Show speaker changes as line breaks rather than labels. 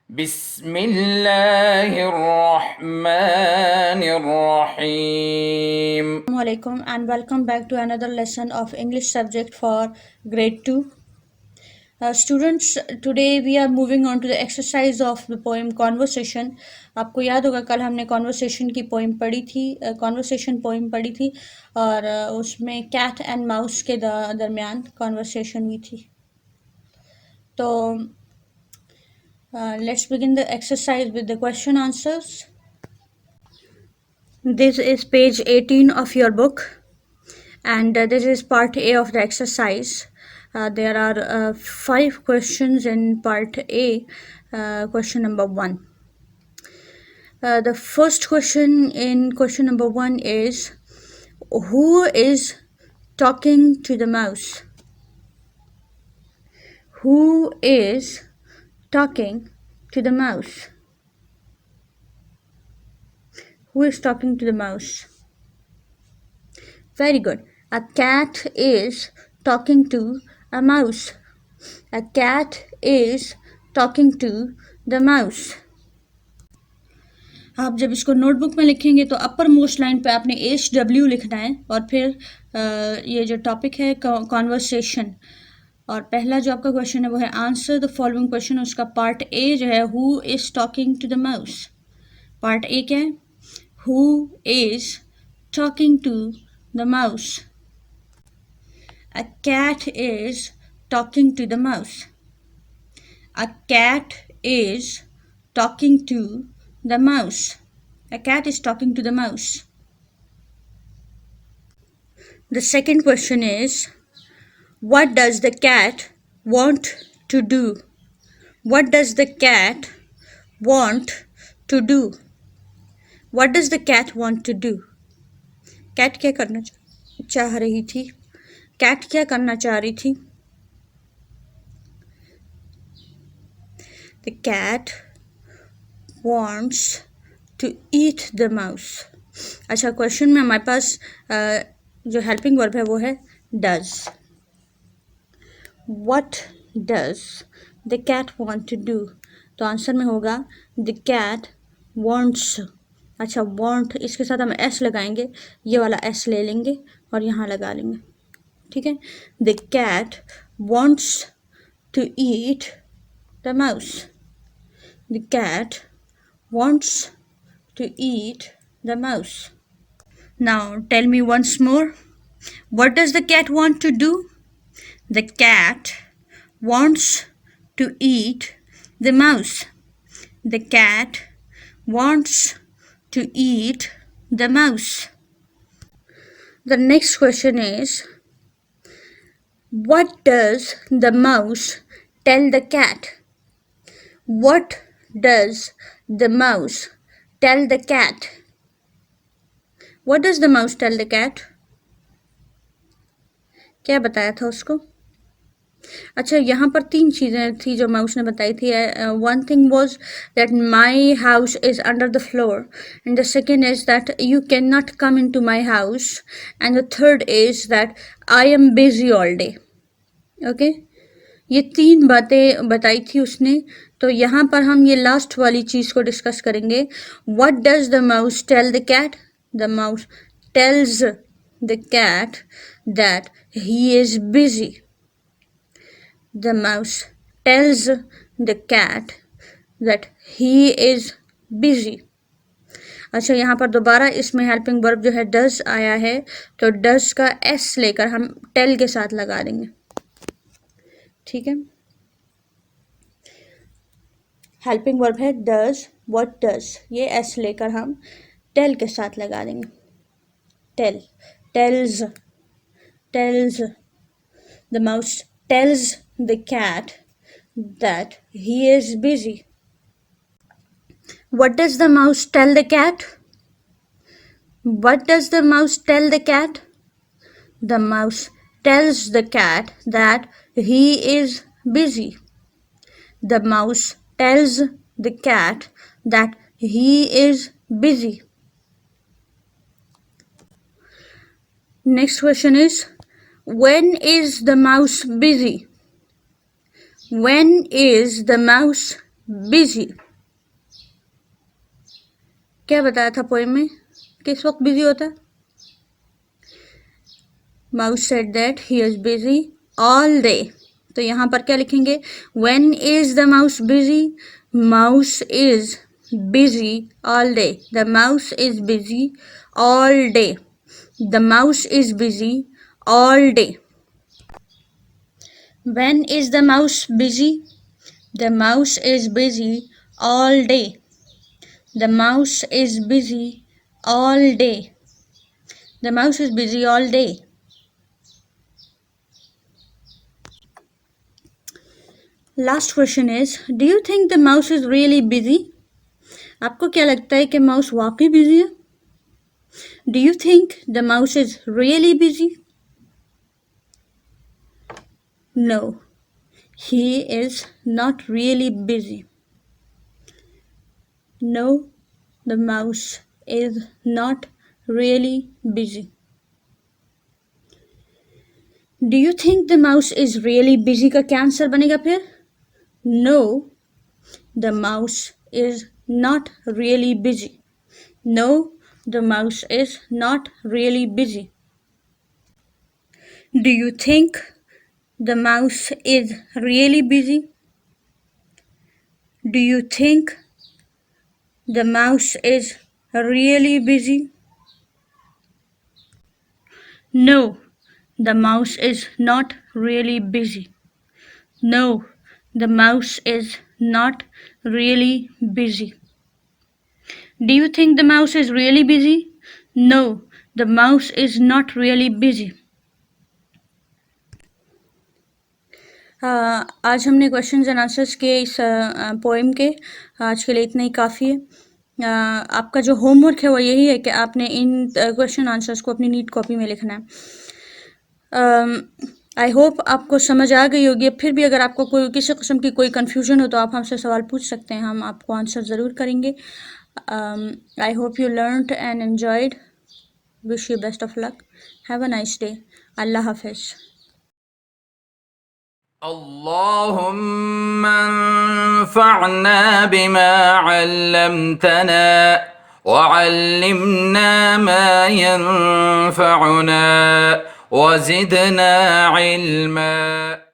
بسم الله الرحمن الرحيم.
Assalamu alaikum and welcome back to another lesson of English subject for grade 2. Students, today we are moving on to the exercise of the poem Conversation. आपको याद होगा कल हमने conversation की poem पढ़ी थी, conversation poem पढ़ी थी और उसमें cat and mouse के दरमियान conversation हुई थी. तो let's begin the exercise with the question answers. This is page 18 of your book and this is part A of the exercise. There are 5 questions in part A. Question number 1. The first question in question number 1 is, who is talking to the mouse? Who is talking to the mouse? Who is talking to the mouse? Very good. A cat is talking to a mouse. A cat is talking to the mouse. आप जब इसको notebook में लिखेंगे तो upper most line पे आपने HW लिखना है और फिर ये जो टॉपिक है कॉन्वर्सेशन और पहला जो आपका क्वेश्चन है वो है आंसर द फॉलोइंग क्वेश्चन. उसका पार्ट ए जो है who is talking to the mouse. Part A क्या है? Who is talking to the mouse. A cat is talking to the mouse. A cat is talking to the mouse. A cat is talking to the mouse. The second question is, what does the cat want to do? What does the cat want to do? What does the cat want to do? Cat क्या करना चाह रही थी? Cat क्या करना चाह रही थी? The cat wants to eat the mouse. अच्छा, क्वेश्चन में हमारे पास जो हेल्पिंग वर्ब है वो है does. What does the cat want to do? तो आंसर में होगा the cat wants. अच्छा, want इसके साथ हम s लगाएंगे, ये वाला s ले लेंगे और यहाँ लगा लेंगे. ठीक है. The cat wants to eat the mouse. The cat wants to eat the mouse. Now tell me once more. What does the cat want to do? The cat wants to eat the mouse. The cat wants to eat the mouse. The next question is, what does the mouse tell the cat? What does the mouse tell the cat? What does the mouse tell the cat? क्या बताया था उसको? अच्छा, यहाँ पर 3 चीज़ें थी जो माउस ने बताई थी. One thing was that my house is under the floor, and the second is that you cannot come into my house, and the third is that I am busy all day. Okay? ये 3 बातें बताई थी उसने. तो यहाँ पर हम ये लास्ट वाली चीज़ को डिस्कस करेंगे. What does the mouse tell the cat? The mouse tells the cat that he is busy. The mouse tells the cat that he is busy. अच्छा, यहाँ पर दोबारा इसमें हेल्पिंग वर्ब जो है does आया है, तो does का s लेकर हम tell के साथ लगा देंगे. ठीक है. हेल्पिंग वर्ब है does. what does, ये s लेकर हम tell के साथ लगा देंगे. tell, tells, tells. The mouse tells the cat that he is busy. What does the mouse tell the cat? What does the mouse tell the cat? The mouse tells the cat that he is busy. The mouse tells the cat that he is busy. Next question is, when is the mouse busy? When is the mouse busy. क्या बताया था poem में किस वक्त busy होता है? Mouse said that he is busy all day. तो यहाँ पर क्या लिखेंगे? When is the mouse busy? Mouse is busy all day. The mouse is busy all day. The mouse is busy all day. When is the mouse busy? The mouse is busy all day. The mouse is busy all day. The mouse is busy all day. Last question is, do you think the mouse is really busy? आपको क्या लगता है कि mouse वाकई busy है? Do you think the mouse is really busy? No, he is not really busy. No, the mouse is not really busy. Do you think the mouse is really busy का क्या answer बनेगा फिर? No, the mouse is not really busy. No, the mouse is not really busy. Do you think the mouse is really busy? Do you think the mouse is really busy? No, the mouse is not really busy. No, the mouse is not really busy. Do you think the mouse is really busy? No, the mouse is not really busy. आज हमने questions and answers के इस poem के आज के लिए इतना ही काफ़ी है। आपका जो होमवर्क है वो यही है कि आपने इन क्वेश्चन आंसर्स को अपनी नीट कॉपी में लिखना है। आई होप आपको समझ आ गई होगी। फिर भी अगर आपको कोई किसी किस्म की कोई कन्फ्यूजन हो तो आप हमसे सवाल पूछ सकते हैं, हम आपको आंसर ज़रूर करेंगे। I hope you learned and enjoyed. Wish you best of luck. Have a nice day. अल्लाह हाफिज़.
اللهم انفعنا بما علمتنا وعلمنا ما ينفعنا وزدنا علما.